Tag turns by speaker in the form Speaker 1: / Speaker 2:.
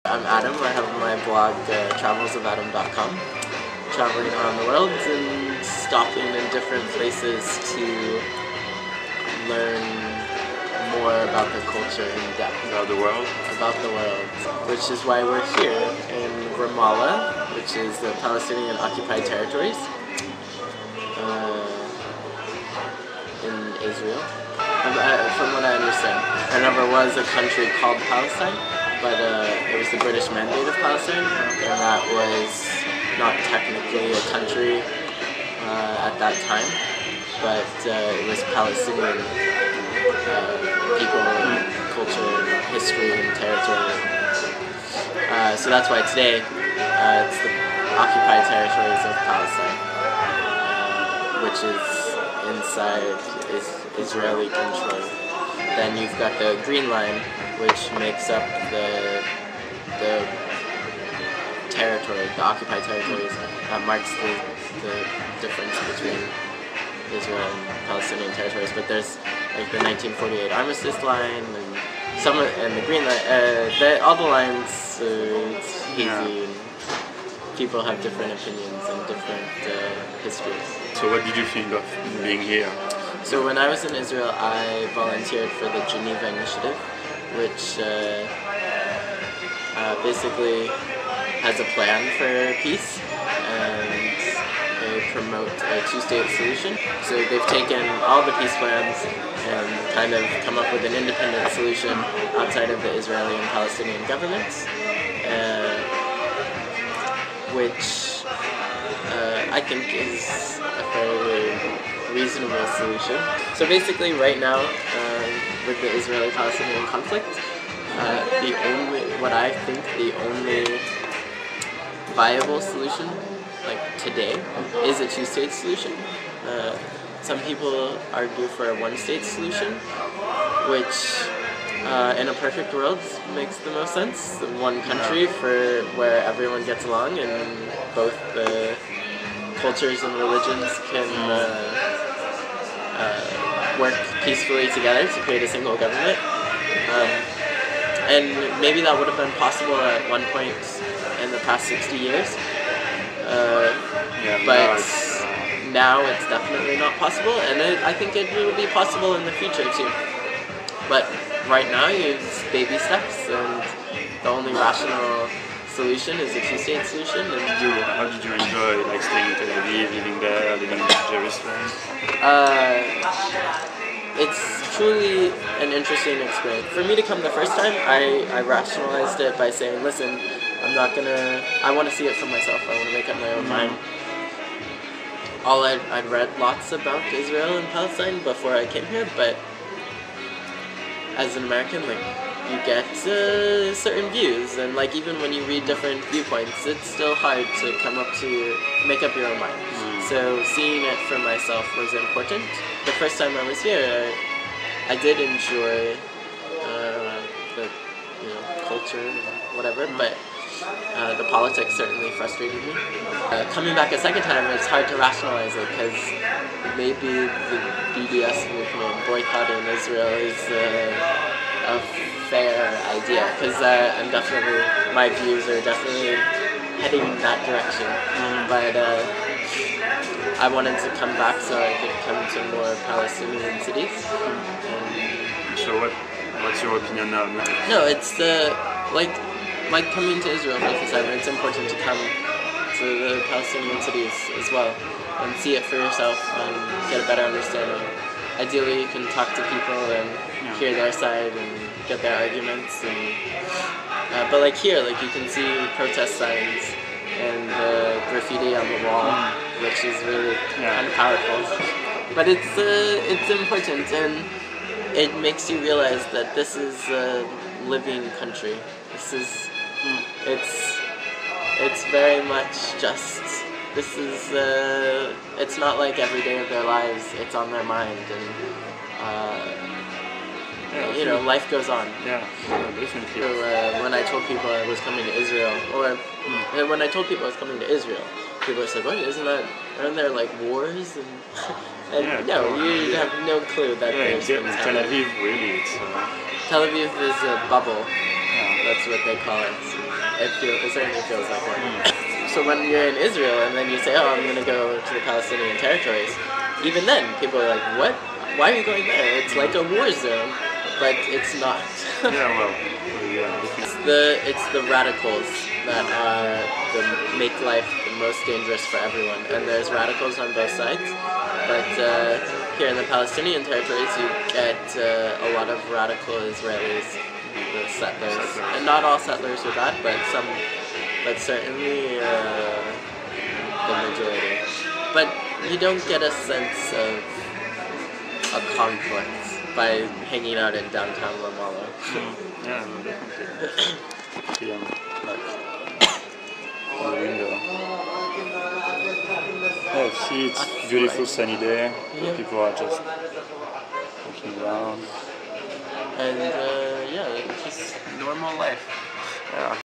Speaker 1: I'm Adam. I have my blog, travelsofadam.com, traveling around the world and stopping in different places to learn more about the culture in depth.
Speaker 2: About the world?
Speaker 1: About the world, which is why we're here in Ramallah, which is the Palestinian occupied territories in Israel. From what I understand, there never was a country called Palestine, but it was the British Mandate of Palestine, and that was not technically a country at that time, but it was Palestinian people, culture, history, and territory. So that's why today it's the occupied territories of Palestine, which is inside Israeli control. Then you've got the green line, which makes up the territory, the occupied territories. That marks the difference between Israel and Palestinian territories. But there's like the 1948 armistice line and the green line. All the lines, it's hazy.
Speaker 2: Yeah.
Speaker 1: And people have different opinions and different histories.
Speaker 2: So what did you think of being here?
Speaker 1: So when I was in Israel, I volunteered for the Geneva Initiative, which basically has a plan for peace, and they promote a two-state solution. So they've taken all the peace plans and kind of come up with an independent solution outside of the Israeli and Palestinian governments, which I think is a fairly reasonable solution. So basically right now, with the Israeli-Palestinian conflict, what I think the only viable solution, like today, is a two-state solution. Some people argue for a one-state solution, which in a perfect world makes the most sense. One country for where everyone gets along and both the cultures and religions can work peacefully together to create a single government. And maybe that would have been possible at one point in the past 60 years. But now it's definitely not possible, and I think it will be possible in the future too. But right now it's baby steps, and the only rational solution is a two-state solution. And
Speaker 2: how did you enjoy staying in Tel Aviv, living there, living in Jerusalem?
Speaker 1: It's truly an interesting experience. For me to come the first time, I rationalized it by saying, listen, I want to see it for myself. I want to make up my own mind. I'd read lots about Israel and Palestine before I came here, but as an American, you get certain views, and even when you read different viewpoints, it's still hard to make up your own mind. So seeing it for myself was important. The first time I was here, I did enjoy the culture and whatever, but the politics certainly frustrated me. Coming back a second time, it's hard to rationalize it, because maybe the BDS movement boycotting Israel is a fair idea, because my views are definitely heading in that direction. But I wanted to come back so I could come to more Palestinian cities.
Speaker 2: So what's your opinion now?
Speaker 1: No, it's like coming to Israel for the first time. It's important to come to the Palestinian cities as well and see it for yourself and get a better understanding. Ideally, you can talk to people and hear their side and get their arguments. But here, you can see protest signs and graffiti on the wall, which is really kind of powerful. But it's important, and it makes you realize that this is a living country. It's very much just, it's not like every day of their lives, it's on their mind, and life goes on.
Speaker 2: Yeah, definitely.
Speaker 1: So when I told people I was coming to Israel, when I told people I was coming to Israel, people said, "What? Aren't there wars?" And no, you have no clue that there's things happening.
Speaker 2: Tel Aviv, really,
Speaker 1: Tel Aviv is a bubble. That's what they call it. It certainly feels like one. So when you're in Israel and then you say, oh, I'm going to go to the Palestinian territories, even then people are like, what? Why are you going there? It's like a war zone, but it's not.
Speaker 2: Yeah, well, yeah.
Speaker 1: It's the radicals that make life the most dangerous for everyone, and there's radicals on both sides. But here in the Palestinian territories, you get a lot of radical Israelis, the settlers, and not all settlers are bad, but certainly the majority. But you don't get a sense of a conflict by hanging out in downtown Ramallah.
Speaker 2: Yeah, no, definitely. See, like on the window. Yeah, see, it's beautiful sunny day.
Speaker 1: Yeah.
Speaker 2: People are just walking around.
Speaker 1: And yeah, it's just normal life.
Speaker 2: Yeah.